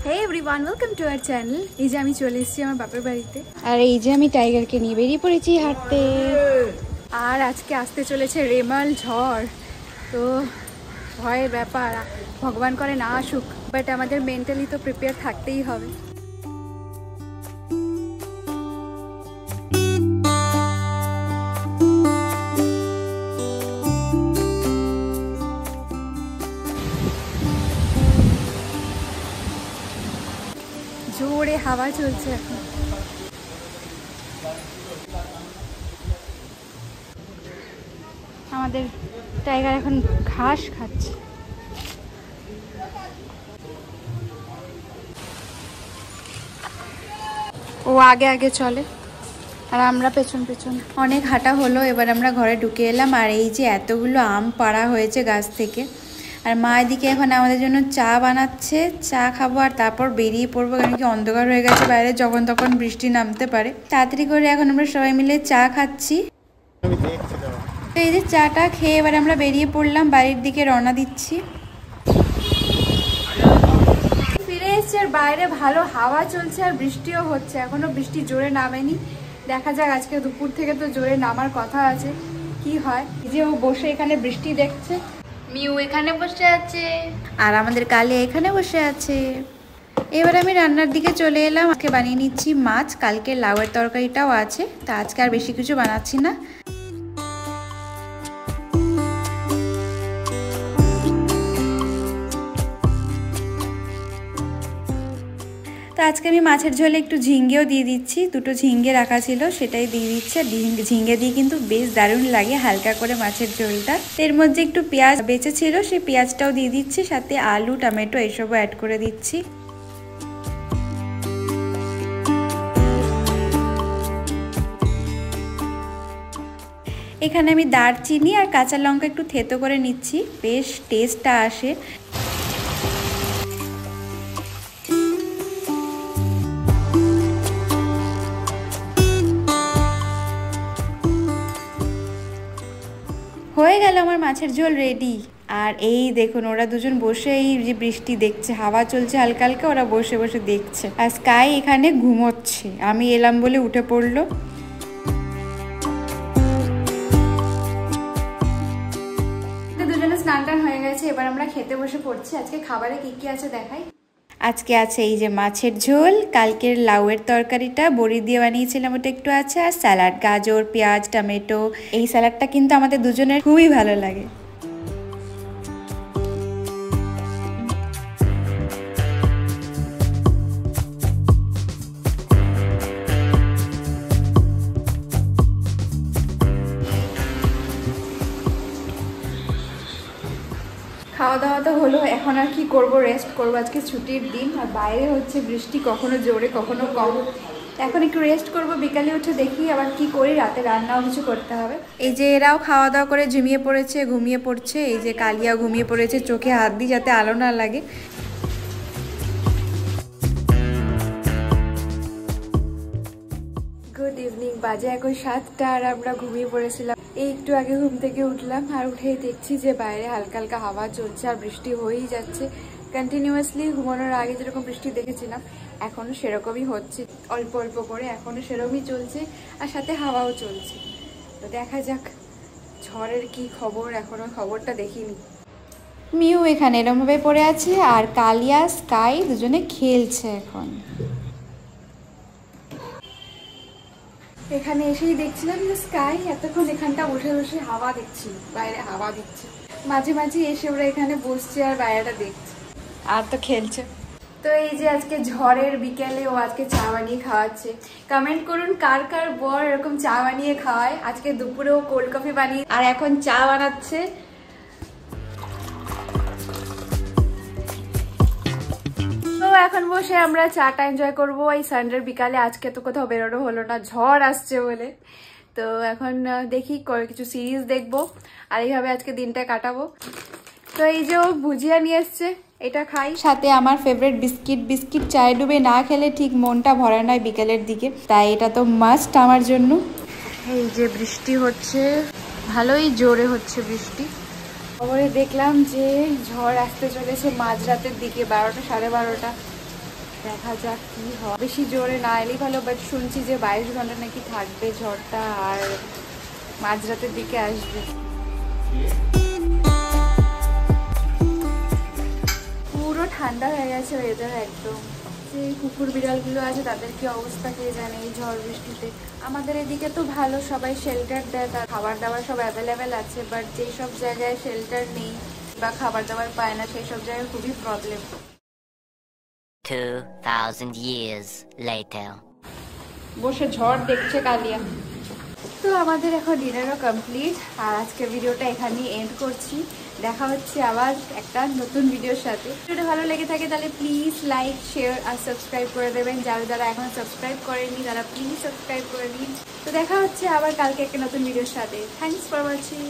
Hey everyone, welcome to our channel. এই যে আমি চলে এসেছি আমার বাপের বাড়িতে আর এই যে আমি টাইগারকে নিয়ে বেরিয়ে পড়েছি হাঁটতে। আর আজকে আসতে চলেছে রেমাল ঝড়, তো ভয়ের ব্যাপার, ভগবান করে না আসুক, বাট আমাদের মেন্টালি তো প্রিপেয়ার থাকতেই হবে। জোরে হাওয়া চলছে এখন। আমাদের টাইগার এখন ঘাস খাচ্ছে। ও আগে আগে চলে আর আমরা পেছন পেছন। অনেক হাঁটা হলো, এবার আমরা ঘরে ঢুকে এলাম। আর এই যে এতগুলো আম পাড়া হয়েছে গাছ থেকে, আর মা এদিকে এখন আমাদের জন্য চা বানাচ্ছে। চা খাবো আর তারপর বেরিয়ে পড়বো, কারণ কি অন্ধকার হয়ে গেছে বাইরে, যখন তখন বৃষ্টি নামতে পারে। তাড়াতাড়ি করে এখন আমরা সবাই মিলে চা খাচ্ছি। তো এই যে চাটা খেয়ে এবার আমরা বেরিয়ে পড়লাম, বাড়ির দিকে রওনা দিচ্ছি। ফিরে এসছে আর বাইরে ভালো হাওয়া চলছে আর বৃষ্টিও হচ্ছে। এখনো বৃষ্টি জোরে নামেনি, দেখা যাক আজকে দুপুর থেকে তো জোরে নামার কথা আছে, কি হয়। যে ও বসে এখানে বৃষ্টি দেখছে, মিউ এখানে বসে আছে আর আমাদের কালে এখানে বসে আছে। এবার আমি রান্নার দিকে চলে এলাম। আজকে বানিয়ে নিচ্ছি মাছ, কালকে লাউয়ের তরকারিটাও আছে, তা আজকে আর বেশি কিছু বানাচ্ছি না। তো আজকে আমি মাছের ঝোলে একটু ঝিঙ্গেও দিয়ে দিচ্ছি, দুটো ঝিঙ্গে রাখা ছিল সেটাই দিয়ে দিচ্ছে। ঝিঙ্গে দিয়ে কিন্তু বেশ দারুণ লাগে হালকা করে মাছের ঝোলটা। এর মধ্যে একটু পেঁয়াজ বেঁচে ছিল, সেই পেঁয়াজটাও দিয়ে দিচ্ছি, সাথে আলু টমেটো এসবও অ্যাড করে দিচ্ছি। এখানে আমি দারচিনি আর কাঁচা লঙ্কা একটু থেতো করে নিচ্ছি, বেশ টেস্টটা আসে। হয়ে গেল আমার মাছের ঝোল রেডি। আর এই দেখুন ওরা দুজন বসে এই যে বৃষ্টি দেখছে, হাওয়া চলছে হালকা হালকা, ওরা বসে বসে দেখছে। আর স্কাই এখানে ঘুমোচ্ছে, আমি এলাম বলে উঠে পড়লো। দুজনে স্নান টান হয়ে গেছে, এবার আমরা খেতে বসে পড়ছি। আজকে খাবারে কি কি আছে দেখাই। আজকে আছে এই যে মাছের ঝোল, কালকের লাউয়ের তরকারিটা বড়ি দিয়ে বানিয়েছিলাম ওটা একটু আছে, আর স্যালাড, গাজর পেঁয়াজ টমেটো। এই স্যালাডটা কিন্তু আমাদের দুজনের খুবই ভালো লাগে। খাওয়া দাওয়া তো হলো, এখন আর কি করবো, রেস্ট করবো। আজকে ছুটির দিন আর বাইরে হচ্ছে বৃষ্টি, কখনো জোরে কখনো কম। এখন একটু রেস্ট করবো, বিকালে উঠে দেখি আবার কি করি, রাতে রান্নাও কিছু করতে হবে। এই যে এরাও খাওয়া দাওয়া করে ঝিমিয়ে পড়েছে, ঘুমিয়ে পড়ছে। এই যে কালিয়া ঘুমিয়ে পড়েছে, চোখে হাত দিই যাতে আলো না লাগে। গুড ইভিনিং, বাজে এখন 7টা আর আমরা ঘুমিয়ে পড়েছিলাম। এই একটু আগে ঘুম থেকে উঠলাম আর উঠেই দেখছি যে বাইরে হালকা হালকা হাওয়া চলছে আর বৃষ্টি হয়েই যাচ্ছে কন্টিনিউয়াসলি। ঘুমানোর আগে যেরকম বৃষ্টি দেখেছিলাম এখনো সেরকমই হচ্ছে, অল্প অল্প করে এখনো সেরকমই চলছে, আর সাথে হাওয়াও চলছে। তো দেখা যাক ঝড়ের কি খবর, এখনো খবরটা দেখিনি। মিউ এখানে এরমভাবে পড়ে আছে আর কালিয়া স্কাই দুজনে খেলছে এখন। এখানে এসেই দেখছিলাম যে স্কাই এতক্ষণ এখানটা বসে বসে হাওয়া দেখছিল, বাইরে হাওয়া দিচ্ছে। মাঝে মাঝে এসে ওরা এখানে বসছে আর বাইরেটা দেখছে আর তো খেলছে। তো এই যে আজকে ঝড়ের বিকেলে ও আজকে চা বানিয়ে খাওয়াচ্ছে। কমেন্ট করুন কার কার বর এরকম চা বানিয়ে খাওয়ায়। আজকে দুপুরে ও কোল্ড কফি বানিয়ে আর এখন চা বানাচ্ছে। এখন বসে আমরা চাটা এনজয় করবো এই সানডের বিকালে। আজকে তো কোথাও বেরোনো হলো না, ঝড় আসছে বলে। তো এখন দেখি কিছু সিরিজ দেখবো আর এইভাবে আজকে দিনটা কাটাবো। তো এই যে ও ভুজিয়া নিয়ে এসছে, এটা খাই, সাথে আমার ফেভারিট বিস্কিট চায়ে ডুবে না খেলে ঠিক মনটা ভরে নয় বিকেলের দিকে, তাই এটা তো মাস্ট আমার জন্য। এই যে বৃষ্টি হচ্ছে, ভালোই জোরে হচ্ছে বৃষ্টি। খবরে দেখলাম যে ঝড় আসতে চলেছে মাঝরাতের দিকে, 12টা সাড়ে 12টা। দেখা যাক কি হয়। বেশি জোরে না এলেই ভালো, বাট শুনছি যে 22 ঘন্টা নাকি থাকবে ঝড়টা, আর মাঝরাতের দিকে আসবে। পুরো ঠান্ডা হয়ে গেছে ওয়েদার একদম। যে কুকুর বিড়ালগুলো আছে তাদের কি অবস্থা কে জানে এই ঝড় বৃষ্টিতে। আমাদের এদিকে তো ভালো, সবাই শেল্টার দেয়, তার খাবার দাবার সব অ্যাভেলেবেল আছে, বাট যেই সব জায়গায় শেল্টার নেই বা খাবার দাবার পায় না সেই সব জায়গায় খুবই প্রবলেম। 2000 years later. বসে ঝড় দেখছে কালিয়া। তো আমাদের এখন ডিনারও কমপ্লিট, আর আজকের ভিডিওটা এখানেই এন্ড করছি। দেখা হচ্ছে আবার একটা নতুন ভিডিওর সাথে। ভিডিওটা ভালো লেগে থাকে তাহলে প্লিজ লাইক, শেয়ার আর সাবস্ক্রাইব করে দেবেন। যারা যারা এখন সাবস্ক্রাইব করেননি তারা প্লিজ সাবস্ক্রাইব করে নিন। তো দেখা হচ্ছে আবার কালকে একটা নতুন ভিডিওর সাথে। Thanks for watching.